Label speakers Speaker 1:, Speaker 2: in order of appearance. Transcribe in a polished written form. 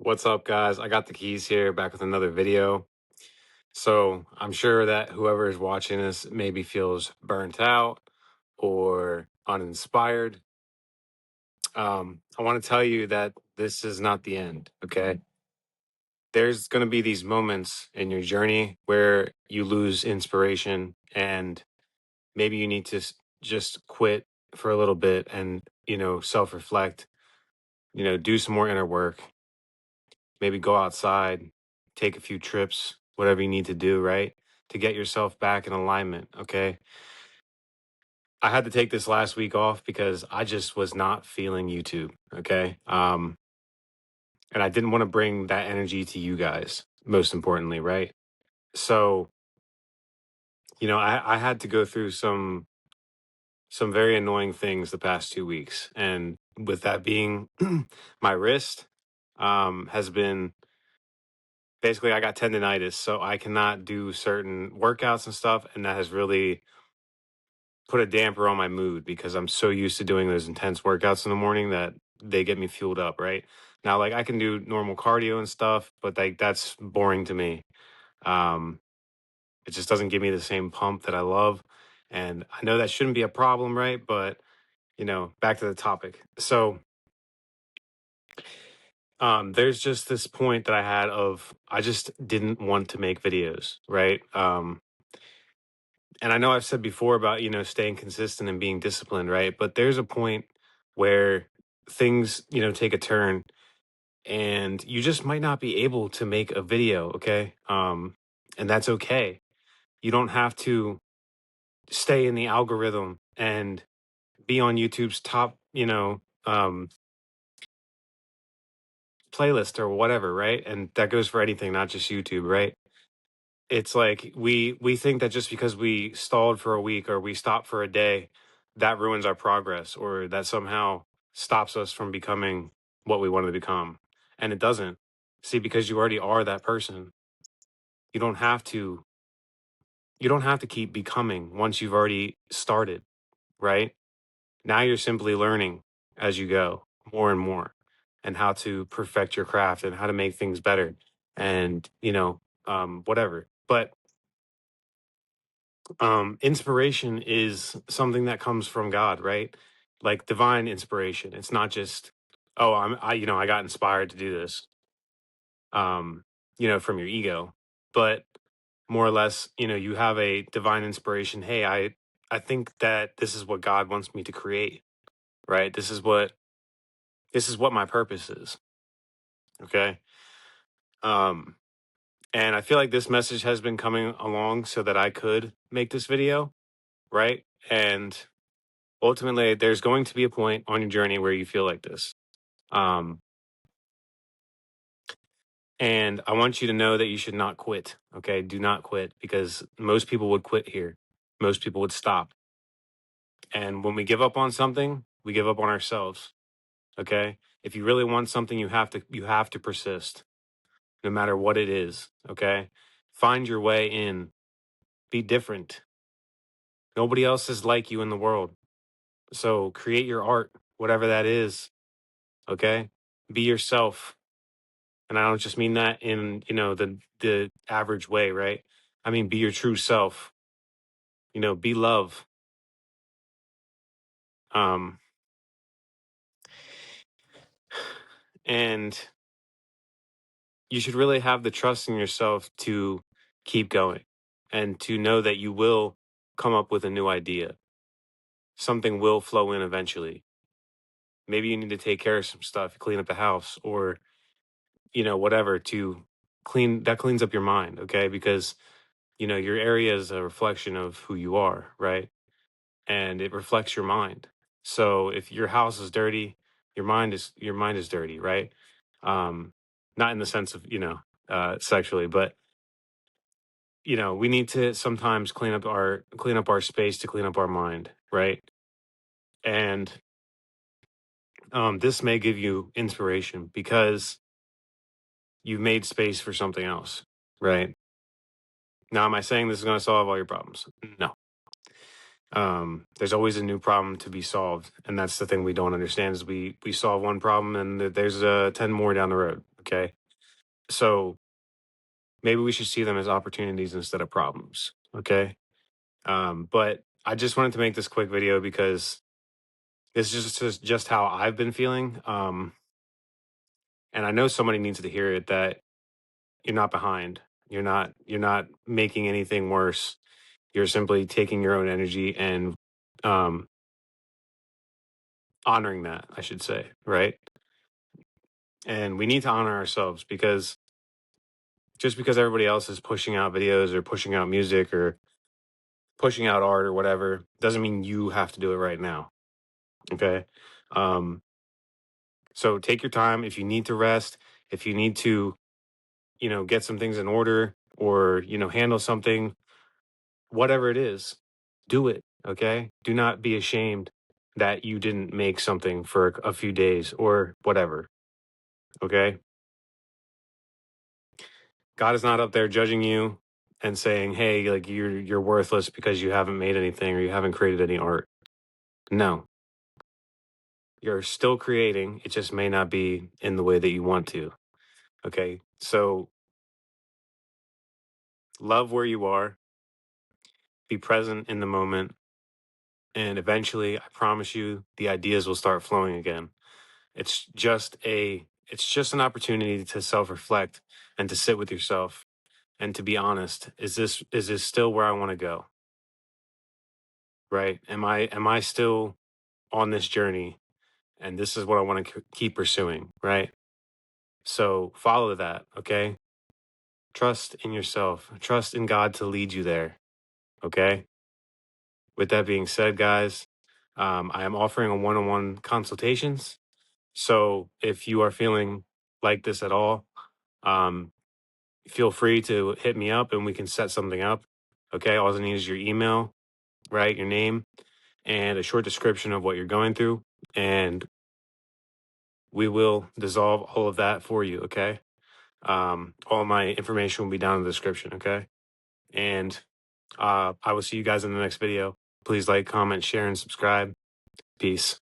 Speaker 1: What's up, guys? I got the keys here back with another video. So I'm sure that whoever is watching this maybe feels burnt out or uninspired. I want to tell you that this is not the end, okay? There's going to be these moments in your journey where you lose inspiration and maybe you need to just quit for a little bit and, self reflect, do some more inner work, maybe go outside, take a few trips, whatever you need to do, right? To get yourself back in alignment. Okay. I had to take this last week off because I just was not feeling YouTube. Okay. And I didn't want to bring that energy to you guys, most importantly, right? So, I had to go through some very annoying things the past 2 weeks. And with that being my wrist has been basically I got tendonitis, so I cannot do certain workouts and stuff, and that has really put a damper on my mood because I'm so used to doing those intense workouts in the morning that they get me fueled up, right? Now, like I can do normal cardio and stuff, but like that's boring to me. Um, it just doesn't give me the same pump that I love. And I know that shouldn't be a problem, right? But back to the topic. So there's just this point that I had of I just didn't want to make videos, right? And I know I've said before about, staying consistent and being disciplined, right? But there's a point where things, take a turn and you just might not be able to make a video, okay? And that's okay. You don't have to stay in the algorithm and be on YouTube's top, playlist or whatever, right? And that goes for anything, not just YouTube, right? It's like we think that just because we stalled for a week or we stopped for a day, that ruins our progress or that somehow stops us from becoming what we want to become. And it doesn't. See, because you already are that person. You don't have to you don't have to keep becoming once you've already started, right? Now you're simply learning as you go more and more and how to perfect your craft and how to make things better and, whatever. But inspiration is something that comes from God, right? Like divine inspiration. It's not just, oh, I got inspired to do this, um, from your ego, but more or less, you have a divine inspiration. Hey, I think that this is what God wants me to create, right? This is what my purpose is. Okay. Um, and I feel like this message has been coming along so that I could make this video, right? And ultimately there's going to be a point on your journey where you feel like this, um and I want you to know that you should not quit. Okay, do not quit, because most people would quit here. Most people would stop, and when we give up on something, we give up on ourselves. Okay, if you really want something, you have to persist, no matter what it is. Okay, find your way in, be different. Nobody else is like you in the world, so create your art, whatever that is. Okay, be yourself. And I don't just mean that in, the average way, right? I mean, be your true self, be love. Um, and you should really have the trust in yourself to keep going and to know that you will come up with a new idea. Something will flow in eventually. Maybe you need to take care of some stuff, clean up the house, or, whatever to cleans up your mind. Okay. Because, your area is a reflection of who you are, right? And it reflects your mind. So if your house is dirty, your mind is dirty, right? Um, Not in the sense of sexually, but we need to sometimes clean up our space to clean up our mind, right? And this may give you inspiration because you've made space for something else, right? Now, am I saying this is going to solve all your problems? No. There's always a new problem to be solved, and that's the thing we don't understand is we solve one problem and there's 10 more down the road. Okay. So maybe we should see them as opportunities instead of problems. Okay. But I just wanted to make this quick video because this is just how I've been feeling. And I know somebody needs to hear it, that you're not behind. You're not making anything worse. You're simply taking your own energy and um, honoring that, I should say, right? And we need to honor ourselves, because just because everybody else is pushing out videos or pushing out music or pushing out art or whatever doesn't mean you have to do it right now. Okay. Um, so take your time. If you need to rest, if you need to, get some things in order, or, handle something, whatever it is, do it. Okay. Do not be ashamed that you didn't make something for a few days or whatever. Okay. God is not up there judging you and saying, "Hey, like you're worthless because you haven't made anything or you haven't created any art." No, you're still creating. It just may not be in the way that you want to. Okay, so love where you are, be present in the moment, and eventually, I promise you, the ideas will start flowing again. It's just an opportunity to self reflect and to sit with yourself and to be honest. Is this still where I want to go? Right? Am I still on this journey, and this is what I want to keep pursuing, right? So follow that, okay? Trust in yourself, trust in God to lead you there, okay? With that being said, guys, I am offering a one-on-one consultations. So if you are feeling like this at all, um, feel free to hit me up and we can set something up, okay? All I need is your email, right? Your name and a short description of what you're going through, and we will dissolve all of that for you, okay? All my information will be down in the description, okay? And I will see you guys in the next video. Please like, comment, share, and subscribe. Peace.